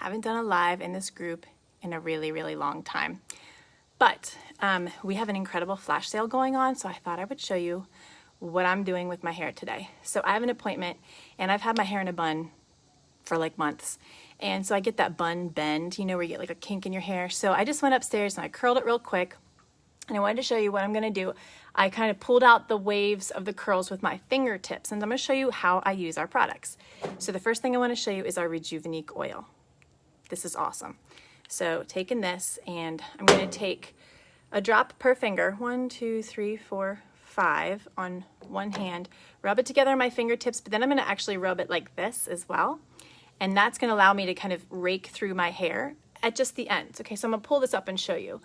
Haven't done a live in this group in a really, really long time. But we have an incredible flash sale going on, so I thought I would show you what I'm doing with my hair today. So I have an appointment, and I've had my hair in a bun for like months. And so I get that bun bend, you know, where you get like a kink in your hair. So I just went upstairs and I curled it real quick. And I wanted to show you what I'm gonna do. I kind of pulled out the waves of the curls with my fingertips, and I'm gonna show you how I use our products. So the first thing I wanna show you is our Rejuvenique oil. This is awesome. So taking this, and I'm gonna take a drop per finger, 1, 2, 3, 4, 5 on one hand, rub it together on my fingertips, but then I'm gonna actually rub it like this as well. And that's gonna allow me to kind of rake through my hair at just the ends. Okay, so I'm gonna pull this up and show you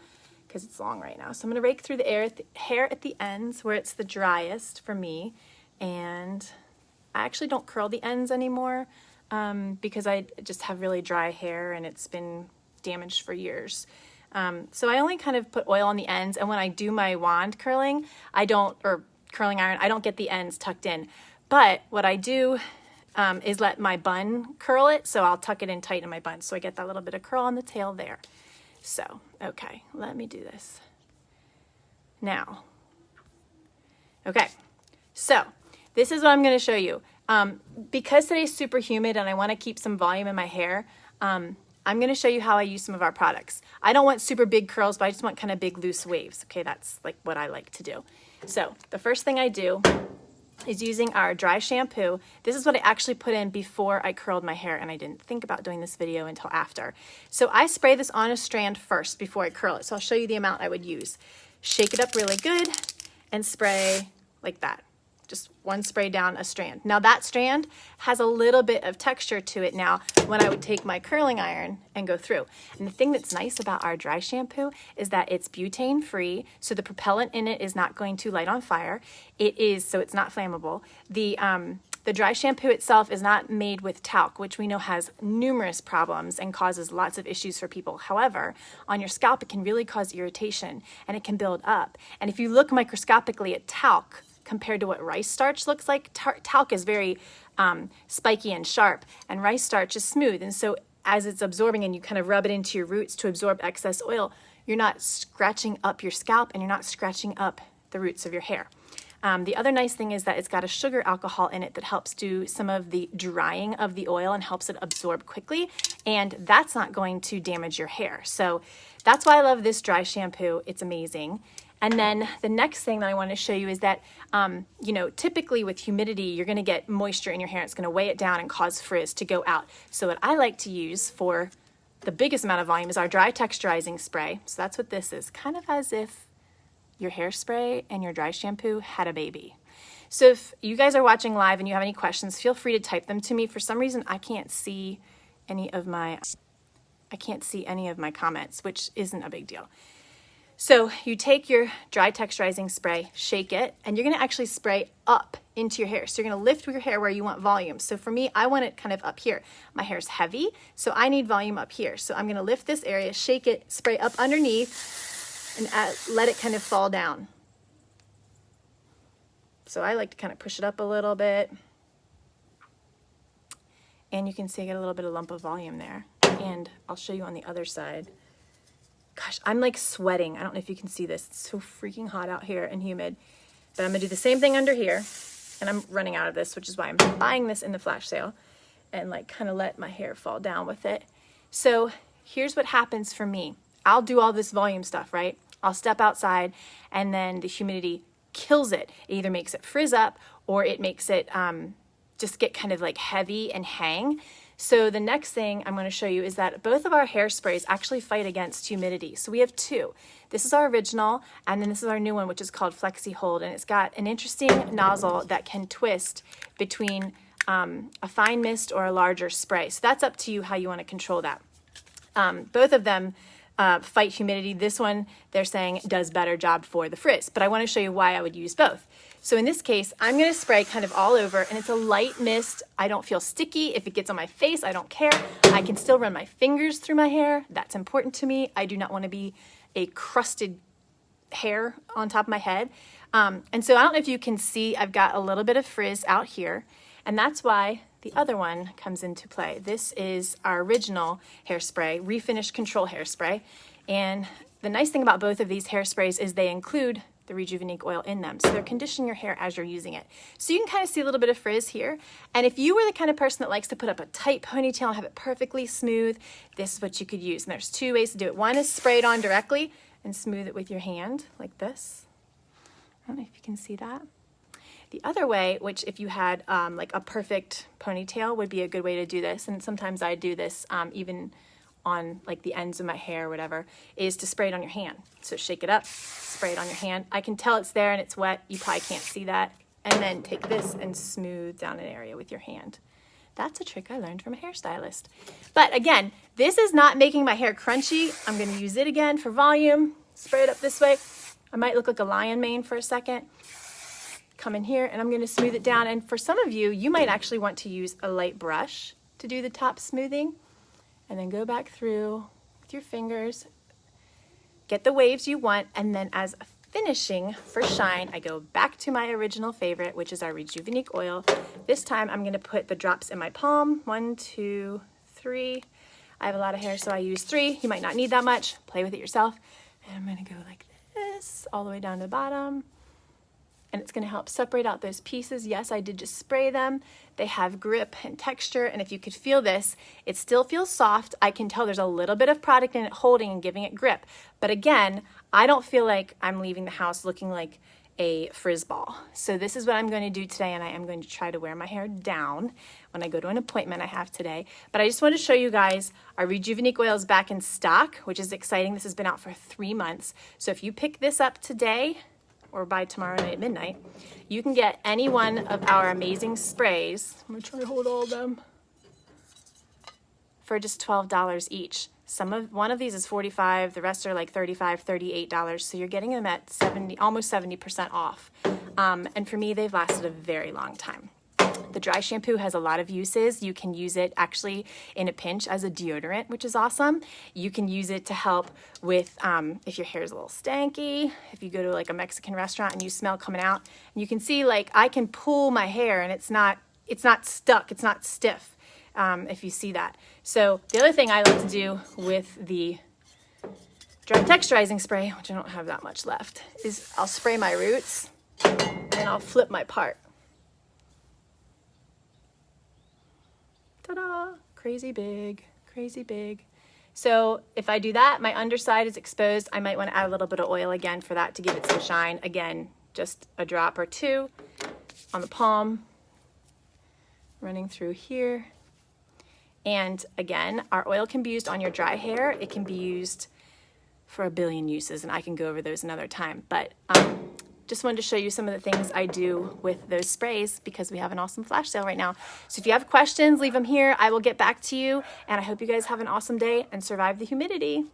because it's long right now. So I'm gonna rake through the hair at the ends where it's the driest for me. And I actually don't curl the ends anymore because I just have really dry hair and it's been damaged for years. So I only kind of put oil on the ends, and when I do my wand curling, or curling iron, I don't get the ends tucked in. But what I do is let my bun curl it, so I'll tuck it in tight in my bun, so I get that little bit of curl on the tail there. So, okay, let me do this. Now, okay, so this is what I'm gonna show you. Because today's super humid and I wanna keep some volume in my hair, I'm gonna show you how I use some of our products. I don't want super big curls, but I just want kind of big loose waves. Okay, that's like what I like to do. So the first thing I do is using our dry shampoo. This is what I actually put in before I curled my hair, and I didn't think about doing this video until after. So I spray this on a strand first before I curl it. So I'll show you the amount I would use. Shake it up really good and spray like that. Just one spray down a strand. Now that strand has a little bit of texture to it now when I would take my curling iron and go through. And the thing that's nice about our dry shampoo is that it's butane free, so the propellant in it is not going to light on fire. So it's not flammable. The dry shampoo itself is not made with talc, which we know has numerous problems and causes lots of issues for people. However, on your scalp, it can really cause irritation and it can build up. And if you look microscopically at talc, compared to what rice starch looks like, talc is very spiky and sharp, and rice starch is smooth. And so as it's absorbing and you kind of rub it into your roots to absorb excess oil, you're not scratching up your scalp and you're not scratching up the roots of your hair. The other nice thing is that it's got a sugar alcohol in it that helps do some of the drying of the oil and helps it absorb quickly, and that's not going to damage your hair. So that's why I love this dry shampoo. It's amazing. And then the next thing that I want to show you is that, you know, typically with humidity, you're going to get moisture in your hair. It's going to weigh it down and cause frizz to go out. So what I like to use for the biggest amount of volume is our dry texturizing spray. So that's what this is, kind of as if your hairspray and your dry shampoo had a baby. So if you guys are watching live and you have any questions, feel free to type them to me. For some reason, I can't see any of my comments, which isn't a big deal. So you take your dry texturizing spray, shake it, and you're gonna actually spray up into your hair. So you're gonna lift your hair where you want volume. So for me, I want it kind of up here. My hair's heavy, so I need volume up here. So I'm gonna lift this area, shake it, spray up underneath, and let it kind of fall down. So I like to kind of push it up a little bit. And you can see I get a little bit of lump of volume there. And I'll show you on the other side. Gosh, I'm like sweating. I don't know if you can see this. It's so freaking hot out here and humid. But I'm gonna do the same thing under here. And I'm running out of this, which is why I'm buying this in the flash sale. And like kind of let my hair fall down with it. So here's what happens for me. I'll do all this volume stuff, right? I'll step outside and then the humidity kills it. It either makes it frizz up or it makes it just get kind of like heavy and hang. So the next thing I'm going to show you is that both of our hairsprays actually fight against humidity. So we have two. This is our original, and then this is our new one, which is called Flexi Hold, and it's got an interesting nozzle that can twist between a fine mist or a larger spray. So that's up to you how you want to control that. Both of them fight humidity. This one, they're saying, does better job for the frizz, but I want to show you why I would use both. So in this case, I'm going to spray kind of all over, and it's a light mist. I don't feel sticky. If it gets on my face, I don't care. I can still run my fingers through my hair. That's important to me. I do not want to be a crusted hair on top of my head. And so I don't know if you can see, I've got a little bit of frizz out here, and that's why the other one comes into play. This is our original hairspray, Refinish Control Hairspray. And the nice thing about both of these hairsprays is they include the Rejuvenique oil in them. So they're conditioning your hair as you're using it. So you can kind of see a little bit of frizz here. And if you were the kind of person that likes to put up a tight ponytail and have it perfectly smooth, this is what you could use. And there's two ways to do it. One is spray it on directly and smooth it with your hand like this. I don't know if you can see that. The other way, which if you had like a perfect ponytail would be a good way to do this, and sometimes I do this even on like the ends of my hair or whatever, is to spray it on your hand. So shake it up, spray it on your hand. I can tell it's there and it's wet. You probably can't see that. And then take this and smooth down an area with your hand. That's a trick I learned from a hairstylist. But again, this is not making my hair crunchy. I'm gonna use it again for volume. Spray it up this way. I might look like a lion mane for a second. Come in here and I'm gonna smooth it down. And for some of you, you might actually want to use a light brush to do the top smoothing. And then go back through with your fingers, get the waves you want, and then as a finishing for shine, I go back to my original favorite, which is our Rejuvenique oil. This time I'm gonna put the drops in my palm, 1, 2, 3. I have a lot of hair, so I use 3. You might not need that much, play with it yourself. And I'm gonna go like this, all the way down to the bottom. And it's gonna help separate out those pieces. Yes, I did just spray them. They have grip and texture, and if you could feel this, it still feels soft. I can tell there's a little bit of product in it holding and giving it grip. But again, I don't feel like I'm leaving the house looking like a frizz ball. So this is what I'm going to do today, and I am going to try to wear my hair down when I go to an appointment I have today. But I just want to show you guys our Rejuvenique oil is back in stock, which is exciting. This has been out for 3 months. So if you pick this up today, or by tomorrow night at midnight, you can get any one of our amazing sprays. I'm gonna try to hold all of them for just $12 each. One of these is $45, the rest are like $35, $38. So you're getting them at almost 70% off. And for me, they've lasted a very long time. The dry shampoo has a lot of uses. You can use it actually in a pinch as a deodorant, which is awesome. You can use it to help with if your hair is a little stanky, if you go to like a Mexican restaurant and you smell coming out. And you can see like I can pull my hair and it's not stuck, it's not stiff, if you see that. So the other thing I like to do with the dry texturizing spray, which I don't have that much left, is I'll spray my roots and then I'll flip my part. Ta-da! Crazy big, crazy big. So if I do that, my underside is exposed. I might want to add a little bit of oil again for that to give it some shine. Again, just a drop or two on the palm, running through here. And again, our oil can be used on your dry hair. It can be used for a billion uses, and I can go over those another time. But just wanted to show you some of the things I do with those sprays because we have an awesome flash sale right now. So if you have questions, leave them here. I will get back to you. And I hope you guys have an awesome day and survive the humidity.